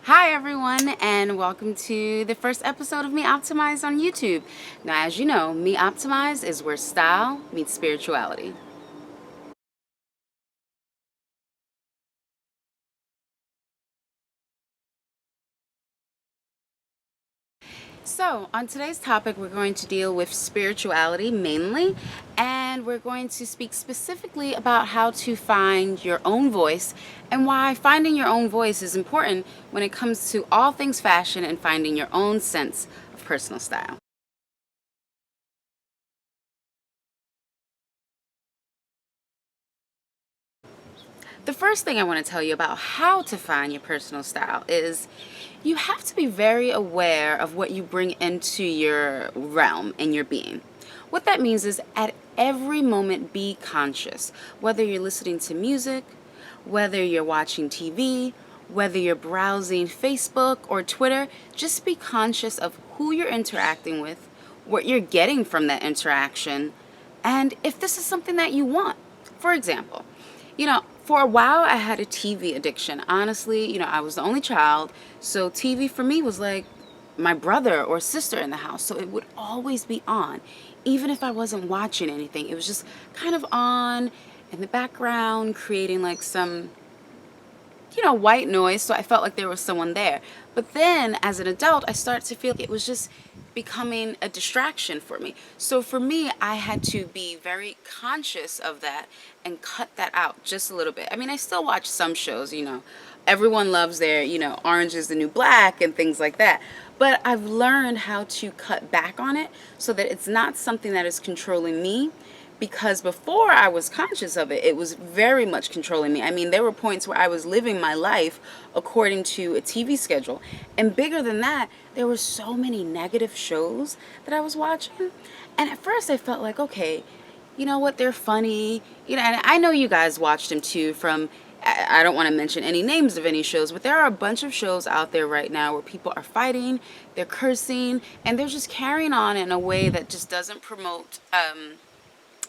Hi everyone, and welcome to the first episode of Me Optimize on YouTube. Now, as you know, Me Optimize is where style meets spirituality. So, on today's topic, we're going to deal with spirituality mainly, and we're going to speak specifically about how to find your own voice and why finding your own voice is important when it comes to all things fashion and finding your own sense of personal style. The first thing I want to tell you about how to find your personal style is you have to be very aware of what you bring into your realm and your being. What that means is at every moment be conscious, whether you're listening to music, whether you're watching TV, whether you're browsing Facebook or Twitter, just be conscious of who you're interacting with, what you're getting from that interaction, and if this is something that you want. For example, for a while I had a TV addiction. Honestly, I was the only child, so TV for me was like my brother or sister in the house. So it would always be on, even if I wasn't watching anything. It was just kind of on in the background, creating like some white noise, so I felt like there was someone there. But then as an adult, I started to feel like it was just becoming a distraction for me. So for me, I had to be very conscious of that and cut that out just a little bit. I mean, I still watch some shows, everyone loves their, Orange is the New Black and things like that. But I've learned how to cut back on it so that it's not something that is controlling me, because before I was conscious of it, it was very much controlling me. I mean, there were points where I was living my life according to a TV schedule. And bigger than that, there were so many negative shows that I was watching. And at first I felt like, okay, you know what, they're funny. And I know you guys watched them too from, I don't want to mention any names of any shows, but there are a bunch of shows out there right now where people are fighting, they're cursing, and they're just carrying on in a way that just doesn't promote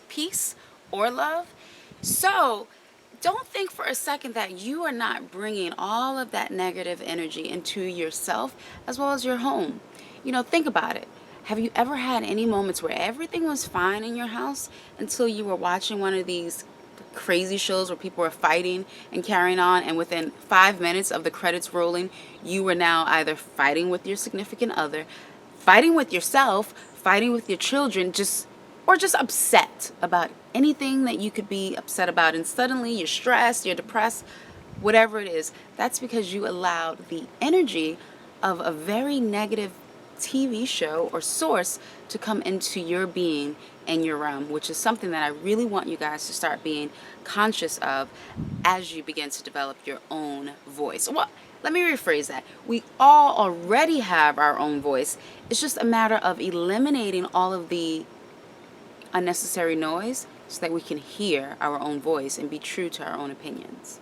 peace or love. So don't think for a second that you are not bringing all of that negative energy into yourself as well as your home. Think about it. Have you ever had any moments where everything was fine in your house until you were watching one of these crazy shows where people were fighting and carrying on, and within 5 minutes of the credits rolling, you were now either fighting with your significant other, fighting with yourself, fighting with your children, or just upset about anything that you could be upset about, and suddenly you're stressed, you're depressed, whatever it is. That's because you allowed the energy of a very negative TV show or source to come into your being and your realm, which is something that I really want you guys to start being conscious of as you begin to develop your own voice. Well, let me rephrase that. We all already have our own voice. It's just a matter of eliminating all of the unnecessary noise so that we can hear our own voice and be true to our own opinions.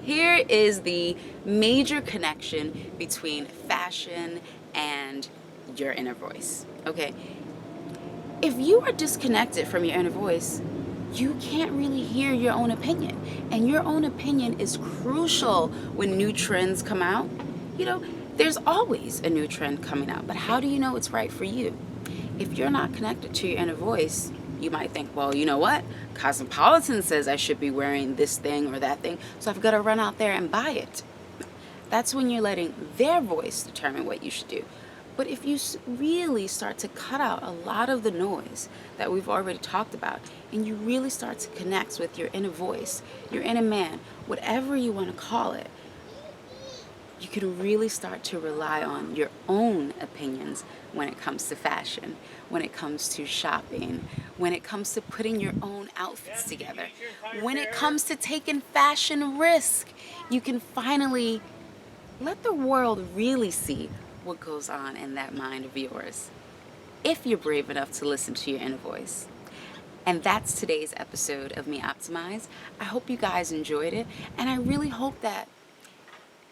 Here is the major connection between fashion and your inner voice. Okay, if you are disconnected from your inner voice, you can't really hear your own opinion. And your own opinion is crucial when new trends come out. You know, there's always a new trend coming out, but how do you know it's right for you? If you're not connected to your inner voice, you might think, well, you know what? Cosmopolitan says I should be wearing this thing or that thing, so I've got to run out there and buy it. That's when you're letting their voice determine what you should do. But if you really start to cut out a lot of the noise that we've already talked about, and you really start to connect with your inner voice, your inner man, whatever you want to call it, you can really start to rely on your own opinions when it comes to fashion, when it comes to shopping, when it comes to putting your own outfits together, when it comes to taking fashion risk. You can finally let the world really see what goes on in that mind of yours, if you're brave enough to listen to your inner voice. And that's today's episode of Me Optimize. I hope you guys enjoyed it, and I really hope that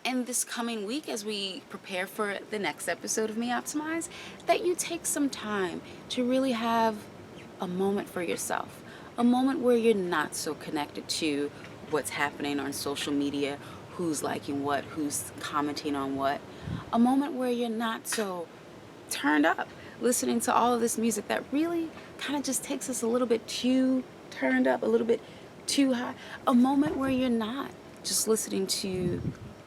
in this coming week, as we prepare for the next episode of Me Optimize, that you take some time to really have a moment for yourself, a moment where you're not so connected to what's happening on social media, who's liking what, who's commenting on what, a moment where you're not so turned up listening to all of this music that really kind of just takes us a little bit too turned up, a little bit too high, a moment where you're not just listening to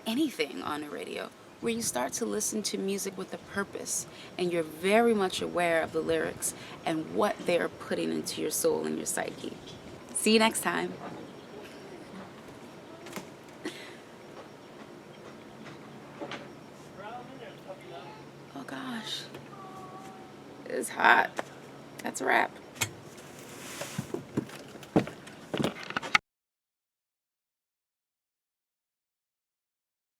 anything on the radio, where you start to listen to music with a purpose and you're very much aware of the lyrics and what they're putting into your soul and your psyche. See you next time. Oh gosh, it's hot. That's a wrap.